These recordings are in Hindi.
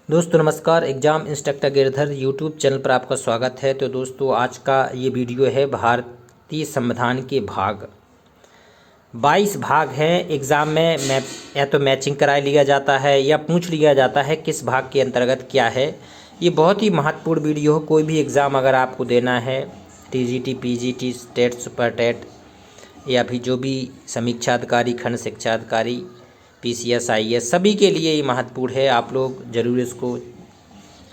दोस्तों नमस्कार। Exam instructor Girdhar YouTube channel पर आपका स्वागत है। तो दोस्तों आज का ये वीडियो है भारतीय संविधान के भाग। 22 भाग हैं। एग्ज़ाम में या तो मैचिंग करा लिया जाता है या पूछ लिया जाता है किस भाग के अंतर्गत क्या है। ये बहुत ही महत्वपूर्ण वीडियो हो। कोई भी एग्ज़ाम अगर आपको देना है, TGT, PGT, TET, super TET या फिर जो भी समीक्षा अधिकारी, खंड शिक्षा अधिकारी, पीसीएस, आईएएस, सभी के लिए ये महत्वपूर्ण है। आप लोग ज़रूर इसको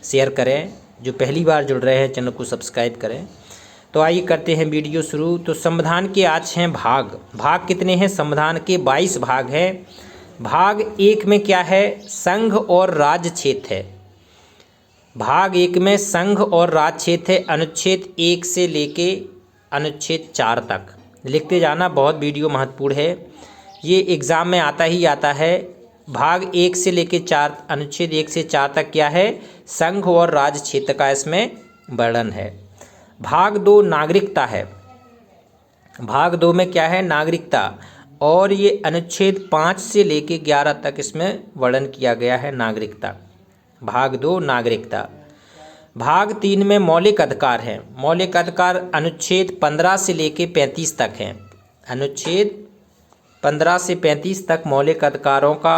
शेयर करें। जो पहली बार जुड़ रहे हैं चैनल को सब्सक्राइब करें। तो आइए करते हैं वीडियो शुरू। तो संविधान के आज हैं भाग कितने हैं? संविधान के 22 भाग हैं। भाग 1 में क्या है? संघ और राज्य क्षेत्र है। भाग 1 में संघ और राज्य क्षेत्र है। अनुच्छेद 1 से लेके अनुच्छेद 4 तक लिखते जाना, बहुत वीडियो महत्वपूर्ण है। ये एग्ज़ाम में आता ही आता है। भाग 1 से लेके 4, अनुच्छेद 1 से 4 तक क्या है? संघ और राज्य क्षेत्र का इसमें वर्णन है। भाग 2 नागरिकता है। भाग 2 में क्या है? नागरिकता। और ये अनुच्छेद 5 से लेके 11 तक इसमें वर्णन किया गया है नागरिकता। भाग 2 नागरिकता। भाग 3 में मौलिक अधिकार है। मौलिक अधिकार अनुच्छेद 15 से लेके 35 तक हैं। अनुच्छेद 15 से 35 तक मौलिक अधिकारों का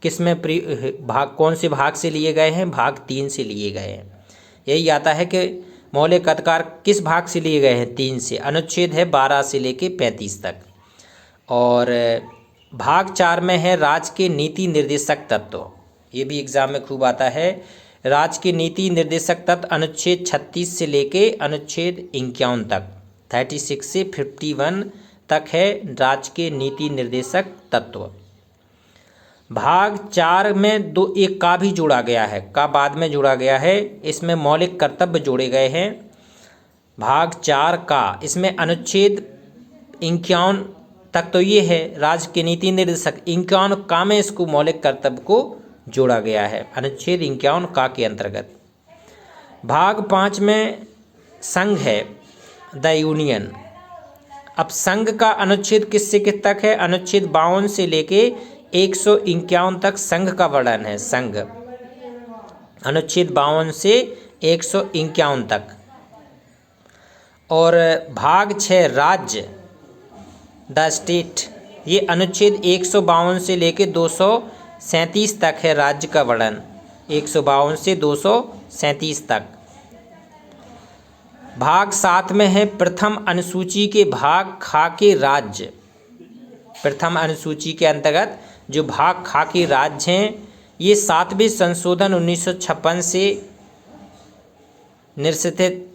किसमें भाग, कौन से भाग से लिए गए हैं? भाग 3 से लिए गए हैं। यही आता है कि मौलिक अधिकार किस भाग से लिए गए हैं? 3 से। अनुच्छेद है 12 से लेके 35 तक। और भाग 4 में है राज्य के नीति निर्देशक तत्व। ये भी एग्जाम में खूब आता है। राज्य के नीति निर्देशक तत्व अनुच्छेद 36 से लेके अनुच्छेद 51 तक, 36 से 51 तक है राज्य के नीति निर्देशक तत्व। भाग 4 में एक का भी जोड़ा गया है, का बाद में जोड़ा गया है। इसमें मौलिक कर्तव्य जोड़े गए हैं। भाग 4 का, इसमें अनुच्छेद 51 तक तो ये है राज्य के नीति निर्देशक, 51 का में इसको मौलिक कर्तव्य को जोड़ा गया है अनुच्छेद 51 का के अंतर्गत। भाग 5 में संघ है, द यूनियन। अब संघ का अनुच्छेद किससे किस तक है? अनुच्छेद 52 से लेके 151 तक संघ का वर्णन है। संघ अनुच्छेद 52 से 151 तक। और भाग 6 राज्य, द स्टेट, ये अनुच्छेद 152 से लेके 237 तक है राज्य का वर्णन, 152 से 237 तक। भाग 7 में है प्रथम अनुसूची के भाग खा के राज्य। प्रथम अनुसूची के अंतर्गत जो भाग खा के राज्य हैं, ये 7वें संशोधन 1956 से निश्चित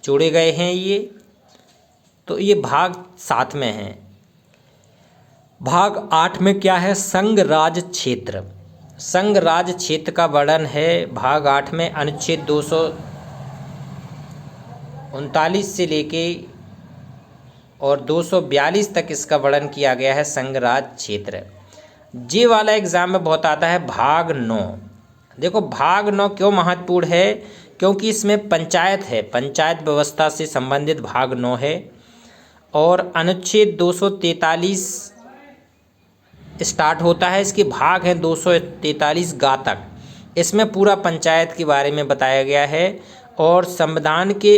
जोड़े गए हैं। ये तो ये भाग 7 में है। भाग 8 में क्या है? संघ राज्य क्षेत्र। संघ राज्य क्षेत्र का वर्णन है भाग 8 में। अनुच्छेद 239 से लेके और 242 तक इसका वर्णन किया गया है, संघ राज्य क्षेत्र। ये वाला एग्जाम में बहुत आता है। भाग 9, देखो भाग 9 क्यों महत्वपूर्ण है? क्योंकि इसमें पंचायत है, पंचायत व्यवस्था से संबंधित भाग 9 है। और अनुच्छेद 243 स्टार्ट होता है, इसके भाग हैं 243 गा तक। इसमें पूरा पंचायत के बारे में बताया गया है। और संविधान के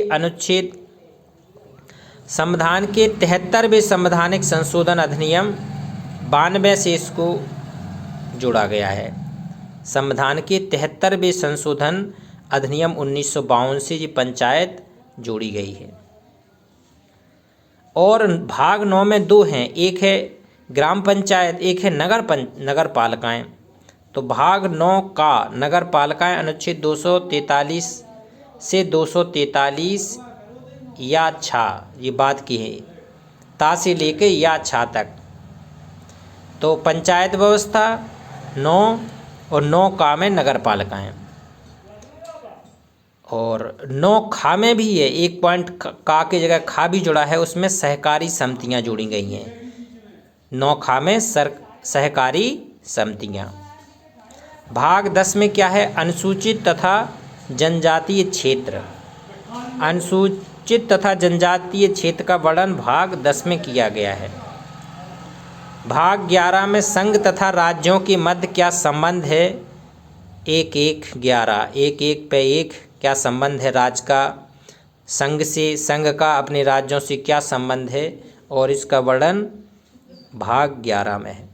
73वें संवैधानिक संशोधन अधिनियम 92 से इसको जोड़ा गया है। संविधान के 73वें संशोधन अधिनियम 1952 से ये पंचायत जोड़ी गई है। और भाग 9 में 2 हैं, एक है ग्राम पंचायत, एक है नगर पालिकाएँ। तो भाग 9 का नगर पालिकाएँ अनुच्छेद 243 से 243 या छा, ये बात की है, ता से लेके या छा तक। तो पंचायत व्यवस्था 9 और 9 का में नगर पालिकाएँ। और 9 खा में भी है, एक पॉइंट का के जगह खा भी जुड़ा है, उसमें सहकारी समितियाँ जोड़ी गई हैं। 9 खा में सहकारी समितियाँ। भाग 10 में क्या है? अनुसूचित तथा जनजातीय क्षेत्र। अनुसूचित तथा जनजातीय क्षेत्र का वर्णन भाग 10 में किया गया है। भाग 11 में संघ तथा राज्यों के मध्य क्या संबंध है? एक एक 11, एक एक पे एक क्या संबंध है राज्य का संघ से, संघ का अपने राज्यों से क्या संबंध है, और इसका वर्णन भाग 11 में है।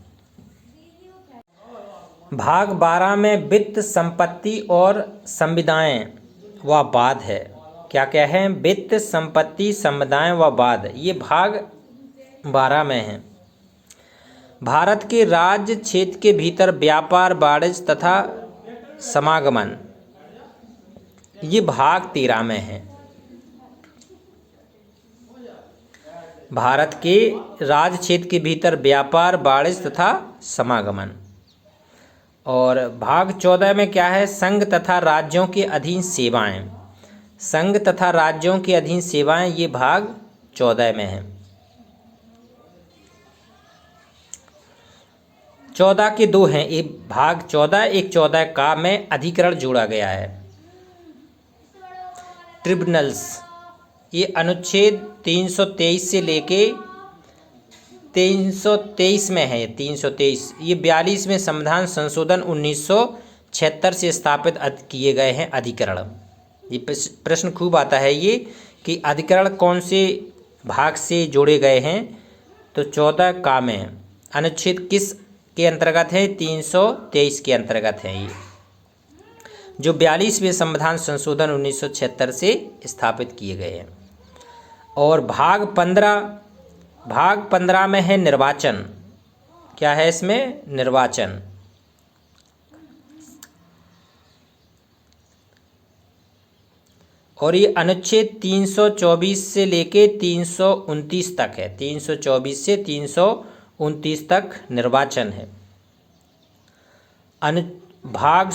भाग 12 में वित्त, संपत्ति और संविदाएं व वाद है। क्या क्या है? वित्त, संपत्ति, संविदाएं व वाद, ये भाग 12 में है। भारत के राज्य क्षेत्र के भीतर व्यापार, वाणिज्य तथा समागमन, ये भाग 13 में है। भारत के राज्य क्षेत्र के भीतर व्यापार, वाणिज्य तथा समागमन। और भाग 14 में क्या है? संघ तथा राज्यों के अधीन सेवाएं, संघ तथा राज्यों के अधीन सेवाएं, ये भाग 14 में है। 14 के 2 हैं, एक भाग 14, एक 14 का में अधिकरण जोड़ा गया है। ट्रिब्यूनल्स, ये अनुच्छेद 323 से लेके 323 में है। 323 ये 42 में संविधान संशोधन 1976 से स्थापित किए गए हैं अधिकरण। ये प्रश्न खूब आता है ये कि अधिकरण कौन से भाग से जोड़े गए हैं, तो 14 का में। अनुच्छेद किस के अंतर्गत है? 323 के अंतर्गत है ये, जो 42वें संविधान संशोधन 1976 से स्थापित किए गए हैं। और भाग 15 में है निर्वाचन। क्या है इसमें? निर्वाचन। और ये अनुच्छेद 324 से लेके 329 तक है। 324 से 329 तक निर्वाचन है। भाग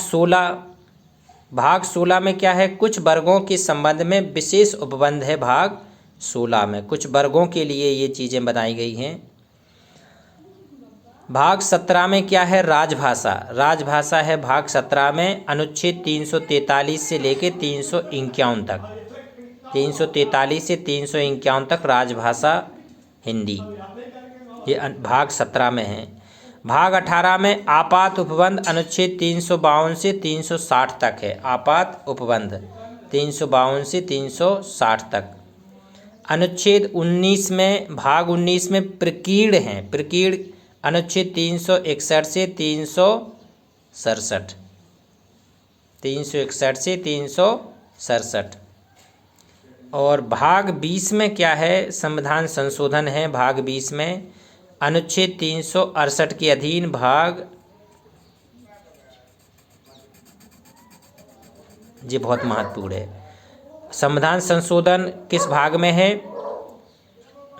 16 में क्या है? कुछ वर्गों के संबंध में विशेष उपबंध है। भाग 16 में कुछ वर्गों के लिए ये चीज़ें बनाई गई हैं। भाग 17 में क्या है? राजभाषा। राजभाषा है भाग 17 में, अनुच्छेद 343 से लेके 351 तक। 343 से 351 तक राजभाषा हिंदी, ये भाग 17 में है। भाग 18 में आपात उपबंध, अनुच्छेद 352 से 360 तक है। आपात उपबंध 352 से 360 तक। अनुच्छेद 19 में, भाग 19 में प्रकीर्ण हैं। प्रकीर्ण अनुच्छेद 361 से 367, 361 से 367। और भाग 20 में क्या है? संविधान संशोधन है। भाग 20 में अनुच्छेद 368 के अधीन भाग, ये बहुत महत्वपूर्ण है। संविधान संशोधन किस भाग में है?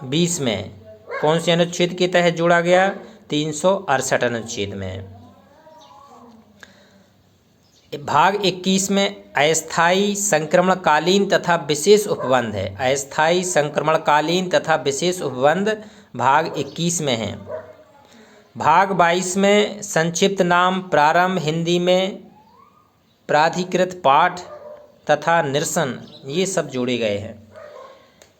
20 में। कौन से अनुच्छेद के तहत जोड़ा गया? 368 अनुच्छेद में। भाग 21 में अस्थायी, संक्रमणकालीन तथा विशेष उपबंध है। अस्थायी, संक्रमणकालीन तथा विशेष उपबंध भाग 21 में है। भाग 22 में संक्षिप्त नाम, प्रारंभ, हिंदी में प्राधिकृत पाठ तथा निरसन, ये सब जोड़े गए हैं।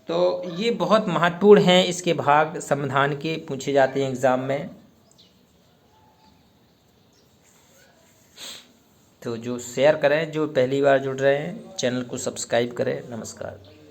तो ये बहुत महत्वपूर्ण हैं। इसके भाग संविधान के पूछे जाते हैं एग्ज़ाम में। तो जो शेयर करें, जो पहली बार जुड़ रहे हैं, चैनल को सब्सक्राइब करें। नमस्कार।